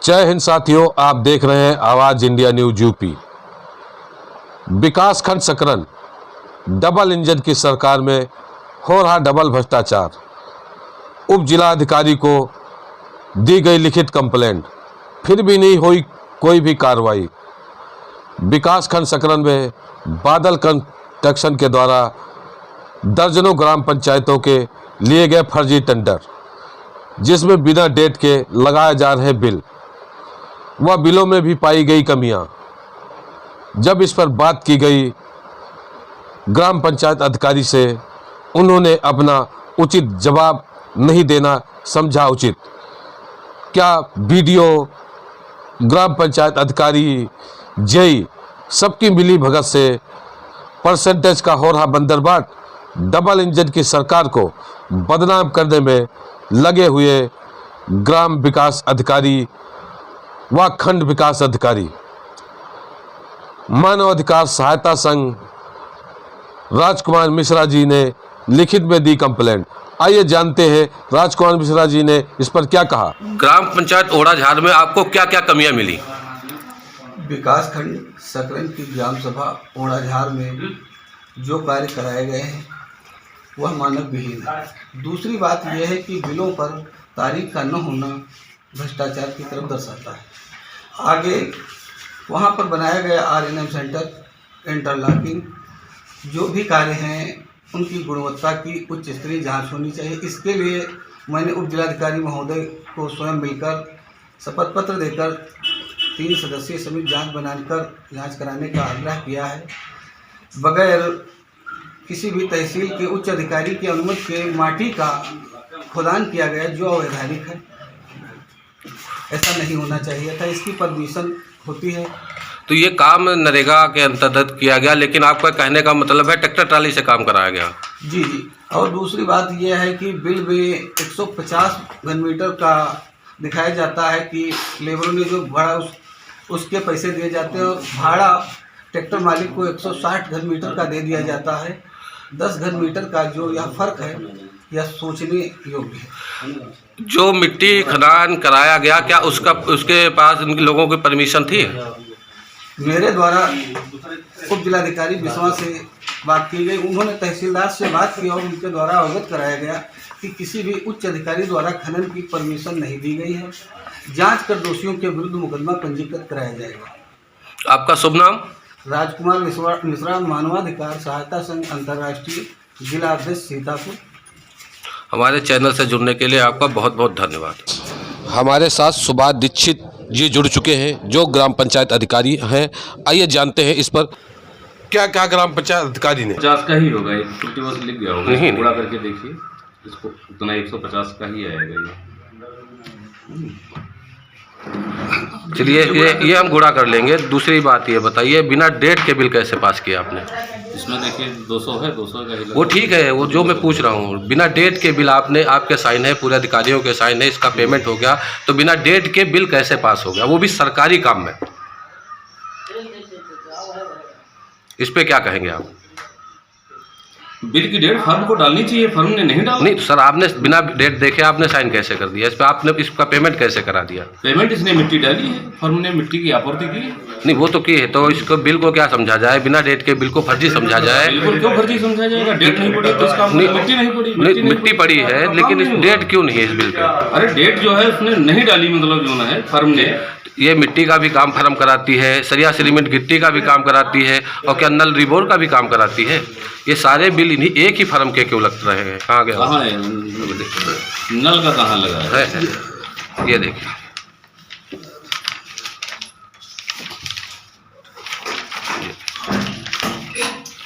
जय हिंद साथियों, आप देख रहे हैं आवाज़ इंडिया न्यूज यूपी। विकास खंड सकरन डबल इंजन की सरकार में हो रहा डबल भ्रष्टाचार। उप जिलाधिकारी को दी गई लिखित कंप्लेंट, फिर भी नहीं हुई कोई भी कार्रवाई। विकास खंड सकरन में बादल कंस्ट्रक्शन के द्वारा दर्जनों ग्राम पंचायतों के लिए गए फर्जी टेंडर, जिसमें बिना डेट के लगाए जा रहे बिल व बिलों में भी पाई गई कमियां। जब इस पर बात की गई ग्राम पंचायत अधिकारी से, उन्होंने अपना उचित जवाब नहीं देना समझा उचित। क्या बीडीओ, ग्राम पंचायत अधिकारी, जेई सबकी मिली भगत से परसेंटेज का हो रहा बंदरबाट डबल इंजन की सरकार को बदनाम करने में लगे हुए ग्राम विकास अधिकारी व खंड विकास अधिकारी। मानव अधिकार सहायता संघ राजकुमार मिश्रा जी ने लिखित में दी कंप्लेंट। आइए जानते हैं राजकुमार मिश्रा जी ने इस पर क्या कहा। ग्राम पंचायत ओढ़ाझार में आपको क्या क्या कमियां मिली? विकास खंड सकरन की ग्राम सभा ओढ़ाझार में जो कार्य कराए गए हैं वह मानव विहीन है। दूसरी बात यह है कि बिलों पर तारीख का न होना भ्रष्टाचार की तरफ दर्शाता है। आगे वहाँ पर बनाया गया आरएनएम सेंटर, इंटरलॉकिंग, जो भी कार्य हैं उनकी गुणवत्ता की उच्च स्तरीय जांच होनी चाहिए। इसके लिए मैंने उप जिलाधिकारी महोदय को स्वयं मिलकर शपथ पत्र देकर 3 सदस्यीय समिति जांच कराने का आग्रह किया है। बगैर किसी भी तहसील के उच्च अधिकारी की अनुमति के माटी का खुदान किया गया जो अवैधानिक है, ऐसा नहीं होना चाहिए था। इसकी परमिशन होती है। तो ये काम नरेगा के अंतर्गत किया गया, लेकिन आपका कहने का मतलब है ट्रैक्टर ट्राली से काम कराया गया? जी। और दूसरी बात यह है कि बिल में 150 घन मीटर का दिखाया जाता है कि लेबरों ने जो भाड़ा उसके पैसे दिए जाते हैं, और भाड़ा ट्रैक्टर मालिक को 160 घन मीटर का दे दिया जाता है। 10 घन मीटर का जो यह फर्क है यह सोचने योग्य है। जो मिट्टी खदान कराया गया, क्या उसके पास उन लोगों की परमिशन थी? मेरे द्वारा उप जिलाधिकारी बिस्वा से बात की गई, उन्होंने तहसीलदार से बात की और उनके द्वारा अवगत कराया गया कि किसी भी उच्च अधिकारी द्वारा खनन की परमिशन नहीं दी गई है। जांच कर दोषियों के विरुद्ध मुकदमा पंजीकृत कराया जाएगा। आपका शुभ नाम? राजकुमार मिश्रा, मानवाधिकार सहायता संघ अंतर्राष्ट्रीय, जिला अध्यक्ष सीतापुर। हमारे चैनल से जुड़ने के लिए आपका बहुत बहुत धन्यवाद। हमारे साथ सुभाष दीक्षित जी जुड़ चुके हैं, जो ग्राम पंचायत अधिकारी हैं। आइए जानते हैं इस पर क्या क्या ग्राम पंचायत अधिकारी ने। 50 का ही होगा, ये 50 लिख गया होगा। नहीं, पूरा करके देखिए, इसको उतना 150 का ही आएगा ये। चलिए ये हम गुड़ा कर लेंगे। दूसरी बात ये बताइए, बिना डेट के बिल कैसे पास किया आपने? इसमें देखिए 200 है, 200 का ही। वो ठीक है, वो जो मैं पूछ रहा हूँ, बिना डेट के बिल आपके साइन है, पूरे अधिकारियों के साइन है, इसका पेमेंट हो गया, तो बिना डेट के बिल कैसे पास हो गया, वो भी सरकारी काम में? इस पे क्या कहेंगे आप? बिल की डेट फर्म को डालनी चाहिए, फर्म ने नहीं डाला। नहीं तो सर, आपने बिना डेट देखे आपने साइन कैसे कर दिया? इस पे आपने इसका पेमेंट कैसे करा दिया? पेमेंट इसने मिट्टी डाली है, फर्म ने मिट्टी की आपूर्ति की। नहीं वो तो की है, तो इसको बिल को क्या समझा जाए? बिना डेट के बिल को फर्जी समझा जाए? बिल्कुल, क्यों फर्जी समझा जाएगा? डेट नहीं पड़ी तो इसका मिट्टी नहीं पड़ी। मिट्टी पड़ी है, लेकिन इस डेट क्यों नहीं है इस बिल पे? अरे डेट जो है उसने नहीं डाली, मतलब जो है फर्म ने। ये मिट्टी का भी काम फर्म कराती है, सरिया सीमेंट गिट्टी का भी काम कराती है, और क्या नल रिबोर का भी काम कराती है? ये सारे बिल इन्हीं एक ही फर्म के क्यों लग रहे हैं? कहाँ गया? कहाँ है नल का, कहाँ लगा है? ये देखिए,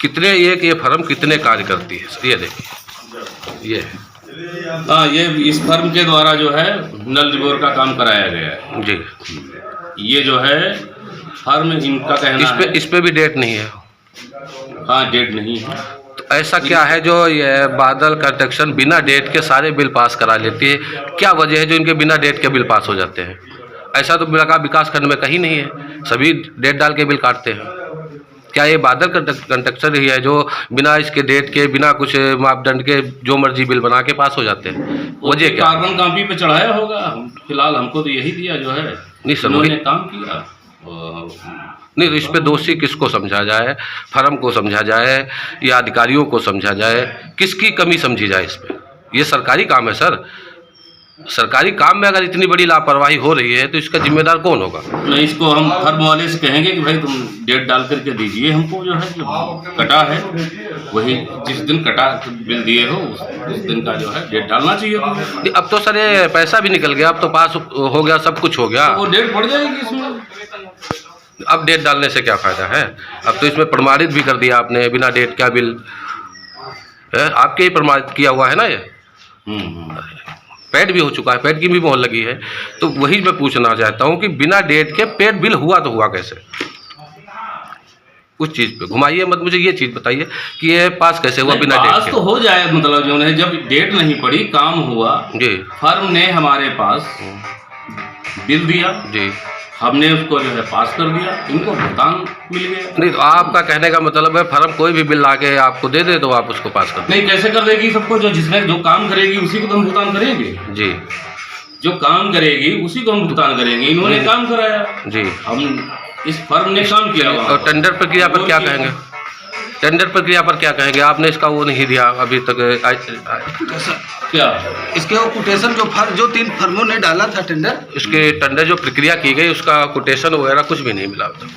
कितने ये फर्म कितने कार्य करती है, ये देखिए। ये हाँ, ये इस फर्म के द्वारा जो है नल रिबोर का काम कराया गया है जी। ये जो है फर्म, इनका कहना इस पे भी डेट नहीं है। हाँ, डेट नहीं है। तो ऐसा क्या है जो ये बादल कंस्ट्रक्शन बिना डेट के सारे बिल पास करा लेती है? क्या वजह है जो इनके बिना डेट के बिल पास हो जाते हैं? ऐसा तो मेरा विकास खंड में कहीं नहीं है, सभी डेट डाल के बिल काटते हैं। क्या ये बादल कंस्ट्रक्शन ही है जो बिना इसके डेट के, बिना कुछ मापदंड के जो मर्जी बिल बना के पास हो जाते हैं? वजह क्या? कार्बन कॉपी पे चढ़ाया होगा। फिलहाल हमको तो यही दिया जो है, नहीं सर, उन्होंने वही काम किया। नहीं, इस पे दोषी किसको समझा जाए? फर्म को समझा जाए या अधिकारियों को समझा जाए? किसकी कमी समझी जाए इस पे? ये सरकारी काम है सर। सरकारी काम में अगर इतनी बड़ी लापरवाही हो रही है तो इसका जिम्मेदार कौन होगा? नहीं, इसको हम फर्म वाले से कहेंगे कि भाई तुम डेट डाल करके दीजिए हमको, जो है जो कटा है वही जिस दिन कटा बिल दिए हो उस दिन का जो है डेट डालना चाहिए। नहीं, अब तो सर ये पैसा भी निकल गया, अब तो पास हो गया, सब कुछ हो गया। तो वो डेट पड़ जाएगी इसमें। अब डेट डालने से क्या फायदा है? अब तो इसमें प्रमाणित भी कर दिया आपने, बिना डेट का बिल है, आपके ही प्रमाणित किया हुआ है ना ये। पेड भी हो चुका है, पेड की भी मोहर लगी है। तो वही मैं पूछना चाहता हूँ कि बिना डेट के पेड बिल हुआ तो हुआ कैसे? उस चीज़ पे घुमाइए मत, मुझे ये चीज़ बताइए कि ये पास कैसे हुआ बिना डेट पास के? तो हो जाए, मतलब जो है जब डेट नहीं पड़ी, काम हुआ जी फर्म ने हमारे पास बिल दिया जी। हमने उसको जो है पास कर दिया, इनको भुगतान मिल गया। नहीं, तो आपका कहने का मतलब है फर्म कोई भी बिल लाके आपको दे दे तो आप उसको पास कर नहीं, कैसे कर देगी सबको? जो जिसने जो काम करेगी उसी को तो हम भुगतान करेंगे। दें? जी जो काम करेगी उसी को हम भुगतान करेंगे। इन्होंने काम कराया, जी। हम इस फर्म ने काम किया। और टेंडर प्रक्रिया पर क्या कहेंगे? टेंडर प्रक्रिया पर क्या कहेंगे? आपने इसका वो नहीं दिया अभी तक। क्या इसके वो कोटेशन जो 3 फर्मों ने डाला था टेंडर, इसके टेंडर जो प्रक्रिया की गई उसका कोटेशन वगैरह कुछ भी नहीं मिला अब तक।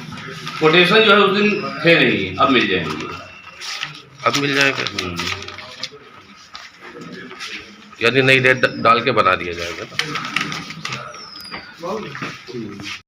कोटेशन जो है उस दिन थे नहीं, अब मिल जाएंगे। अब मिल जाएगा, यानी नई डेट डाल के बना दिया जाएगा।